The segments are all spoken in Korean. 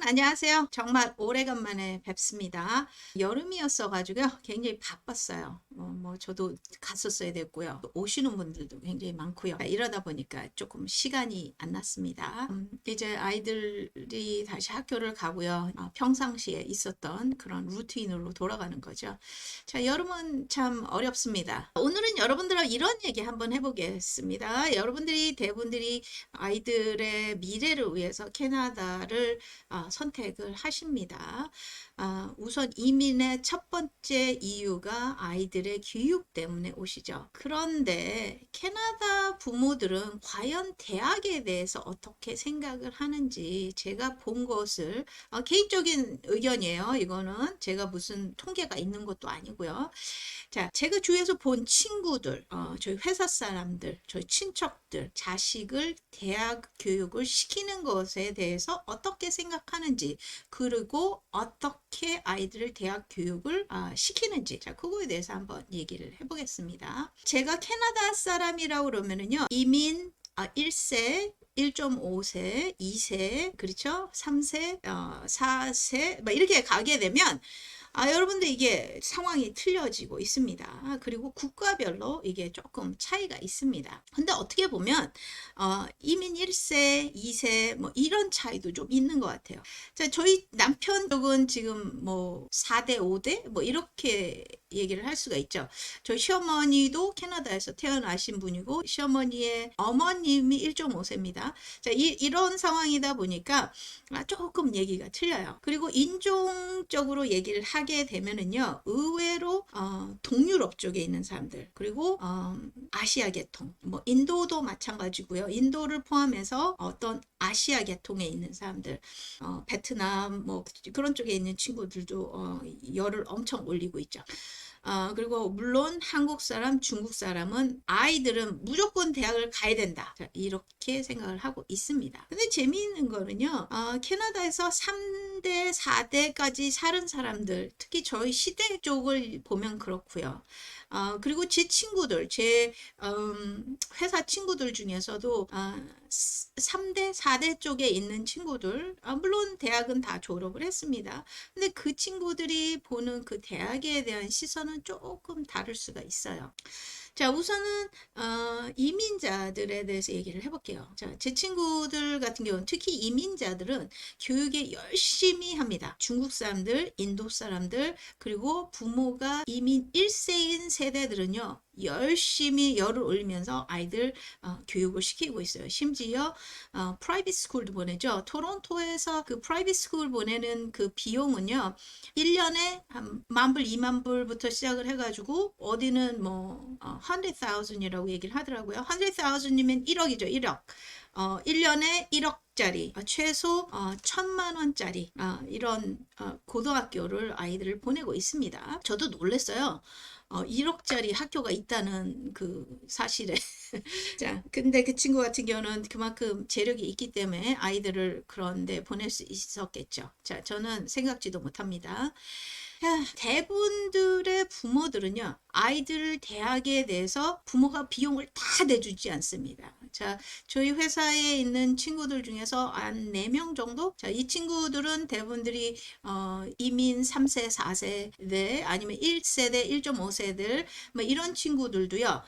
안녕하세요. 정말 오래간만에 뵙습니다. 여름이었어 가지고요. 굉장히 바빴어요. 저도 갔었어야 됐고요. 또 오시는 분들도 굉장히 많고요. 이러다 보니까 조금 시간이 안 났습니다. 이제 아이들이 다시 학교를 가고요. 평상시에 있었던 그런 루틴으로 돌아가는 거죠. 자, 여름은 참 어렵습니다. 오늘은 여러분들하고 이런 얘기 한번 해보겠습니다. 여러분들이 대부분들이 아이들의 미래를 위해서 캐나다를 선택을 하십니다. 우선 이민의 첫 번째 이유가 아이들의 교육 때문에 오시죠. 그런데 캐나다 부모들은 과연 대학에 대해서 어떻게 생각을 하는지 제가 본 것을 개인적인 의견이에요. 이거는 제가 무슨 통계가 있는 것도 아니고요. 자, 제가 주위에서 본 친구들, 저희 회사 사람들, 저희 친척들, 자식을 대학 교육을 시키는 것에 대해서 어떻게 생각하는지, 그리고 어떻게 아이들을 대학 교육을 시키는지, 자, 그거에 대해서 한번 얘기를 해보겠습니다. 제가 캐나다 사람이라고 그러면은요, 이민 1세, 1.5세, 2세, 그렇죠? 3세, 4세, 뭐 이렇게 가게 되면 여러분들 이게 상황이 틀려지고 있습니다. 그리고 국가별로 이게 조금 차이가 있습니다. 근데 어떻게 보면 이민 1세, 2세 뭐 이런 차이도 좀 있는 것 같아요. 자, 저희 남편 쪽은 지금 뭐 4대, 5대 뭐 이렇게 얘기를 할 수가 있죠. 저희 시어머니도 캐나다에서 태어나신 분이고 시어머니의 어머님이 1.5세입니다. 자, 이런 상황이다 보니까 조금 얘기가 틀려요. 그리고 인종적으로 얘기를 하게 되면은요, 의외로 동유럽 쪽에 있는 사람들, 그리고 아시아 계통, 뭐 인도도 마찬가지고요. 인도를 포함해서 어떤 아시아 계통에 있는 사람들, 베트남 뭐 그런 쪽에 있는 친구들도 열을 엄청 올리고 있죠. 그리고 물론 한국 사람, 중국 사람은 아이들은 무조건 대학을 가야 된다. 자, 이렇게 생각을 하고 있습니다. 근데 재미있는 거는요, 캐나다에서 3대, 4대까지 사는 사람들, 특히 저희 시대 쪽을 보면 그렇고요. 그리고 제 친구들, 제 회사 친구들 중에서도 3대, 4대 쪽에 있는 친구들, 물론 대학은 다 졸업을 했습니다. 근데 그 친구들이 보는 그 대학에 대한 시선은 조금 다를 수가 있어요. 자, 우선은 이민자들에 대해서 얘기를 해볼게요. 자, 제 친구들 같은 경우는 특히 이민자들은 교육에 열심히 합니다. 중국 사람들, 인도 사람들, 그리고 부모가 이민 1세인 세대들은요, 열심히 열을 올리면서 아이들 교육을 시키고 있어요. 심지어 프라이빗 스쿨도 보내죠. 토론토에서 그 프라이빗 스쿨 보내는 그 비용은요, 1년에 한 10,000불, 20,000불부터 시작을 해가지고 어디는 뭐 100,000이라고 얘기를 하더라고요. 100,000이면 1억이죠. 1억. 1년에 1억짜리, 최소 1,000만 원짜리 이런 고등학교를 아이들을 보내고 있습니다. 저도 놀랐어요. 1억짜리 학교가 있다는 그 사실에. 자, 근데 그 친구 같은 경우는 그만큼 재력이 있기 때문에 아이들을 그런데 보낼 수 있었겠죠. 자, 저는 생각지도 못합니다. 대부분들의 부모들은요, 아이들 대학에 대해서 부모가 비용을 다 내주지 않습니다. 자, 저희 회사에 있는 친구들 중에서 한 4명 정도? 자, 이 친구들은 대부분들이 이민 3세, 4세대, 아니면 1세대, 1.5세들, 뭐 이런 친구들도요,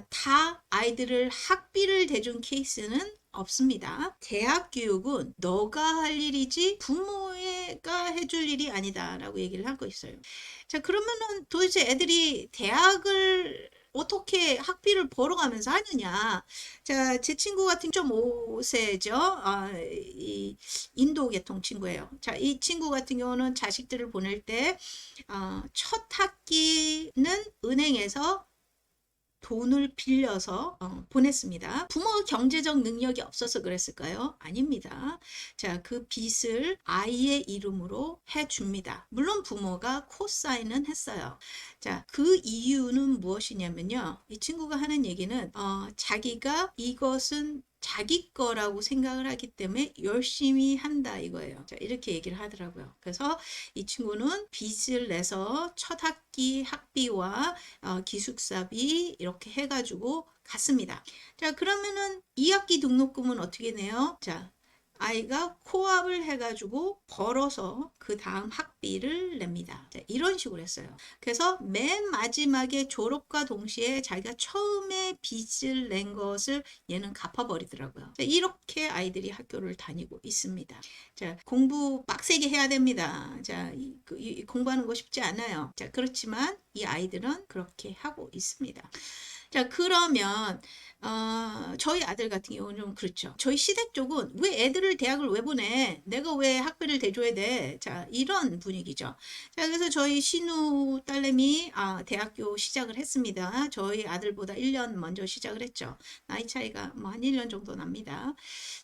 다 아이들을 학비를 대준 케이스는 없습니다. 대학 교육은 너가 할 일이지 부모가 해줄 일이 아니다라고 얘기를 하고 있어요. 자, 그러면은 도대체 애들이 대학을 어떻게 학비를 벌어가면서 하느냐. 자, 제 친구 같은 5세죠. 이 인도 계통 친구예요. 자, 이 친구 같은 경우는 자식들을 보낼 때, 첫 학기는 은행에서 돈을 빌려서 보냈습니다. 부모 경제적 능력이 없어서 그랬을까요? 아닙니다. 자, 그 빚을 아이의 이름으로 해줍니다. 물론 부모가 코사인은 했어요. 자, 그 이유는 무엇이냐면요. 이 친구가 하는 얘기는 자기가 이것은 자기 거라고 생각을 하기 때문에 열심히 한다 이거예요. 자, 이렇게 얘기를 하더라고요. 그래서 이 친구는 빚을 내서 첫 학기 학비와 기숙사비 이렇게 해가지고 갔습니다. 자, 그러면은 2학기 등록금은 어떻게 내요? 자, 아이가 코업을 해가지고 벌어서 그 다음 학비를 냅니다. 자, 이런 식으로 했어요. 그래서 맨 마지막에 졸업과 동시에 자기가 처음에 빚을 낸 것을 얘는 갚아버리더라고요. 자, 이렇게 아이들이 학교를 다니고 있습니다. 자, 공부 빡세게 해야 됩니다. 자, 공부하는 거 쉽지 않아요. 자, 그렇지만 이 아이들은 그렇게 하고 있습니다. 자, 그러면 저희 아들 같은 경우는 좀 그렇죠. 저희 시댁 쪽은 왜 애들을 대학을 왜 보내? 내가 왜 학비를 대줘야 돼? 자, 이런 분위기죠. 자, 그래서 저희 신우 딸내미 대학교 시작을 했습니다. 저희 아들보다 1년 먼저 시작을 했죠. 나이 차이가 뭐 한 1년 정도 납니다.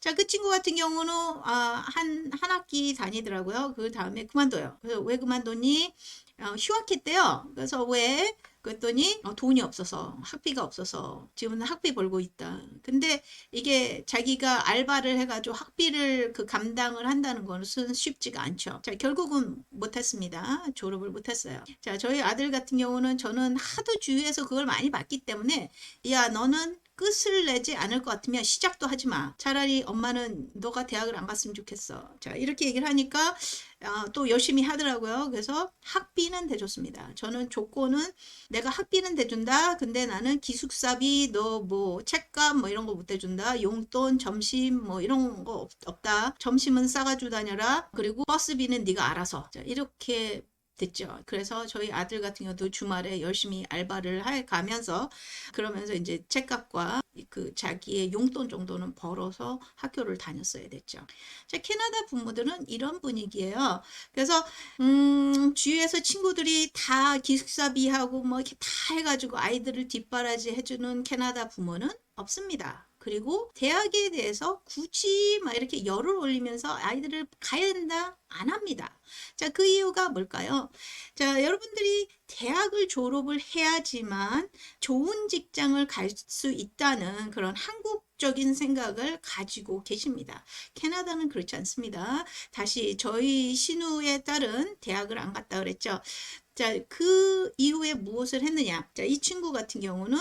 자, 그 친구 같은 경우는 한 학기 다니더라고요. 그 다음에 그만둬요. 그래서 왜 그만뒀니? 휴학했대요. 그래서 왜? 그랬더니 돈이 없어서 학비가 없어서 지금은 학비 벌고 있다. 근데 이게 자기가 알바를 해가지고 학비를 그 감당을 한다는 것은 쉽지가 않죠. 자, 결국은 못했습니다. 졸업을 못했어요. 자, 저희 아들 같은 경우는 저는 하도 주위에서 그걸 많이 봤기 때문에 야, 너는 끝을 내지 않을 것 같으면 시작도 하지 마. 차라리 엄마는 너가 대학을 안 갔으면 좋겠어. 자, 이렇게 얘기를 하니까 또 열심히 하더라고요. 그래서 학비는 대줬습니다. 저는 조건은 내가 학비는 대준다. 근데 나는 기숙사비, 너 뭐 책값 뭐 이런 거 못 대준다. 용돈, 점심 뭐 이런 거 없다. 점심은 싸가지고 다녀라. 그리고 버스비는 네가 알아서. 자, 이렇게 됐죠. 그래서 저희 아들 같은 경우도 주말에 열심히 알바를 가면서 그러면서 이제 책값과 그 자기의 용돈 정도는 벌어서 학교를 다녔어야 됐죠. 자, 캐나다 부모들은 이런 분위기예요. 그래서 주위에서 친구들이 다 기숙사비하고 뭐 이렇게 다 해가지고 아이들을 뒷바라지 해주는 캐나다 부모는 없습니다. 그리고 대학에 대해서 굳이 막 이렇게 열을 올리면서 아이들을 가야 된다? 안 합니다. 자, 그 이유가 뭘까요? 자, 여러분들이 대학을 졸업을 해야지만 좋은 직장을 갈 수 있다는 그런 한국적인 생각을 가지고 계십니다. 캐나다는 그렇지 않습니다. 다시 저희 신우의 딸은 대학을 안 갔다 그랬죠. 자, 그 이후에 무엇을 했느냐? 자, 이 친구 같은 경우는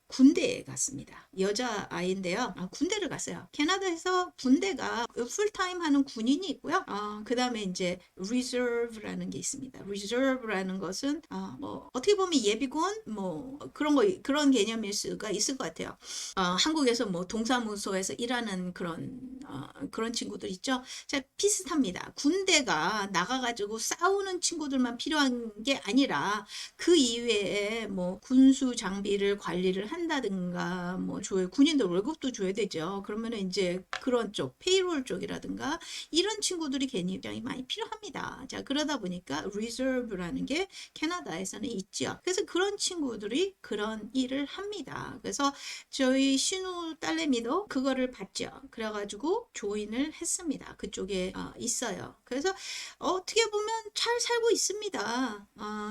군대에 갔습니다. 여자아이인데요. 군대를 갔어요. 캐나다에서 군대가 풀타임 하는 군인이 있고요. 그 다음에 이제 reserve라는 게 있습니다. reserve라는 것은 뭐 어떻게 보면 예비군 뭐 그런 개념일 수가 있을 것 같아요. 한국에서 뭐 동사무소에서 일하는 그런 친구들 있죠. 자, 비슷합니다. 군대가 나가가지고 싸우는 친구들만 필요한 게 아니라 그 이외에 뭐 군수 장비를 관리를 한다든가 뭐 군인들 월급도 줘야 되죠. 그러면은 이제 그런 쪽 페이롤 쪽이라든가 이런 친구들이 굉장히 많이 필요합니다. 자, 그러다 보니까 reserve라는 게 캐나다에서는 있죠. 그래서 그런 친구들이 그런 일을 합니다. 그래서 저희 신우 딸내미도 그거를 봤죠. 그래가지고 조인을 했습니다. 그쪽에 있어요. 그래서 어떻게 보면 잘 살고 있습니다.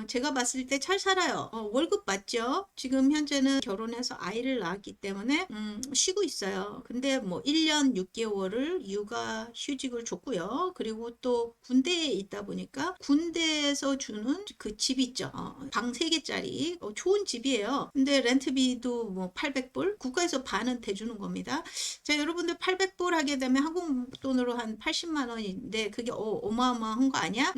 제가 봤을 때 잘 살아요. 월급 받죠. 지금 현재는 결혼해서 아이를 낳았기 때문에 쉬고 있어요. 근데 뭐 1년 6개월을 육아 휴직을 줬고요. 그리고 또 군대에 있다 보니까 군대에서 주는 그 집 있죠. 방 3개짜리 좋은 집이에요. 근데 렌트비도 뭐 800불? 국가에서 반은 대주는 겁니다. 자, 여러분들 800불 하게 되면 한국 돈으로 한 80만 원인데 그게 어마어마한 거 아니야?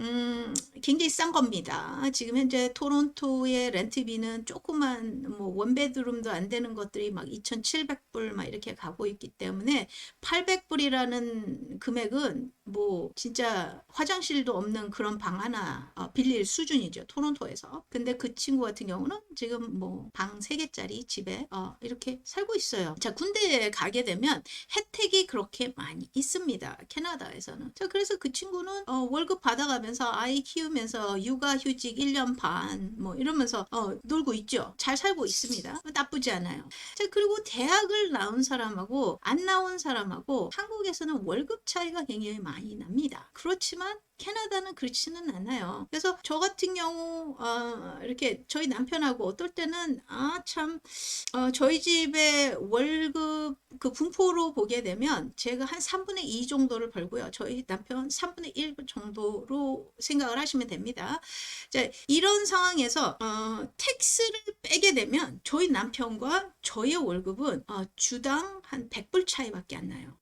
굉장히 싼 겁니다. 지금 현재 토론토의 렌트비는 조그만 뭐 원베드룸도 안 되는 것들이 막 2,700불 막 이렇게 가고 있기 때문에 800불이라는 금액은 뭐 진짜 화장실도 없는 그런 방 하나 빌릴 수준이죠. 토론토에서. 근데 그 친구 같은 경우는 지금 뭐 방 3개짜리 집에 이렇게 살고 있어요. 자, 군대에 가게 되면 혜택이 그렇게 많이 있습니다. 캐나다에서는. 자, 그래서 그 친구는 월급 받아가면서 아이 키우면서 육아휴직 1년 반 뭐 이러면서 놀고 있죠. 잘 살고 있습니다. 나쁘지 않아요. 자, 그리고 대학을 나온 사람하고 안 나온 사람하고 한국에서는 월급 차이가 굉장히 많이 납니다. 그렇지만 캐나다는 그렇지는 않아요. 그래서 저 같은 경우 이렇게 저희 남편하고 어떨 때는 참 저희 집의 월급 그 분포로 보게 되면 제가 한 3분의 2 정도를 벌고요. 저희 남편 3분의 1 정도로 생각을 하시면 됩니다. 자, 이런 상황에서 텍스를 빼게 되면 저희 남편과 저의 월급은 주당 한 100불 차이밖에 안 나요.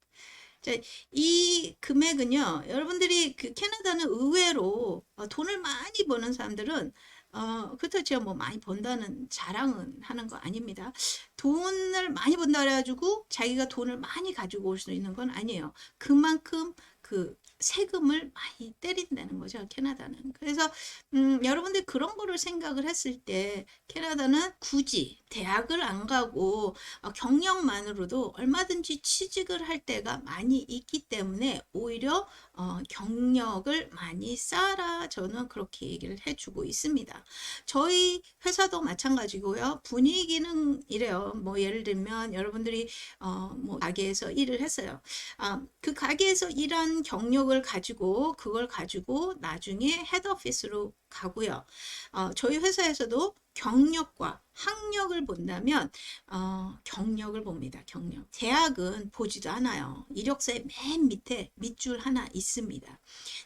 자, 이 금액은요, 여러분들이 그 캐나다는 의외로 돈을 많이 버는 사람들은 그렇다고 제가 뭐 많이 번다는 자랑은 하는 거 아닙니다. 돈을 많이 번다 그래가지고 자기가 돈을 많이 가지고 올 수 있는 건 아니에요. 그만큼 그 세금을 많이 때린다는 거죠, 캐나다는. 그래서 여러분들 그런 거를 생각을 했을 때 캐나다는 굳이 대학을 안 가고 경력만으로도 얼마든지 취직을 할 때가 많이 있기 때문에 오히려 경력을 많이 쌓아라, 저는 그렇게 얘기를 해주고 있습니다. 저희 회사도 마찬가지고요. 분위기는 이래요. 뭐 예를 들면 여러분들이 뭐 가게에서 일을 했어요. 그 가게에서 일한 경력을 가지고 그걸 가지고 나중에 헤드오피스로 가고요. 저희 회사에서도 경력과 학력을 본다면 경력을 봅니다. 경력. 대학은 보지도 않아요. 이력서의 맨 밑에 밑줄 하나 있습니다.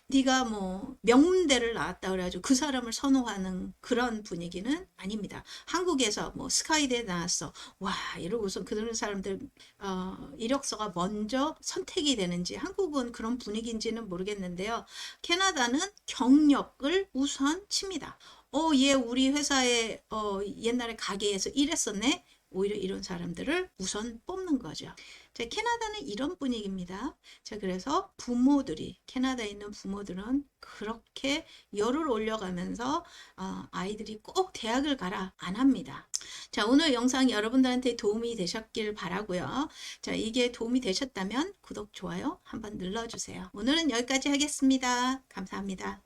네가 뭐 명문대를 나왔다 그래가지고 그 사람을 선호하는 그런 분위기는 아닙니다. 한국에서 뭐 스카이대 나왔어, 와 이러고서 그런 사람들 이력서가 먼저 선택이 되는지, 한국은 그런 분위기인지는 모르겠는데요. 캐나다는 경력을 우선 칩니다. 얘 우리 회사에 옛날에 가게에서 일했었네. 오히려 이런 사람들을 우선 뽑는 거죠. 자, 캐나다는 이런 분위기입니다. 자, 그래서 부모들이, 캐나다에 있는 부모들은 그렇게 열을 올려가면서 아이들이 꼭 대학을 가라 안 합니다. 자, 오늘 영상 여러분들한테 도움이 되셨길 바라고요. 자, 이게 도움이 되셨다면 구독, 좋아요 한번 눌러주세요. 오늘은 여기까지 하겠습니다. 감사합니다.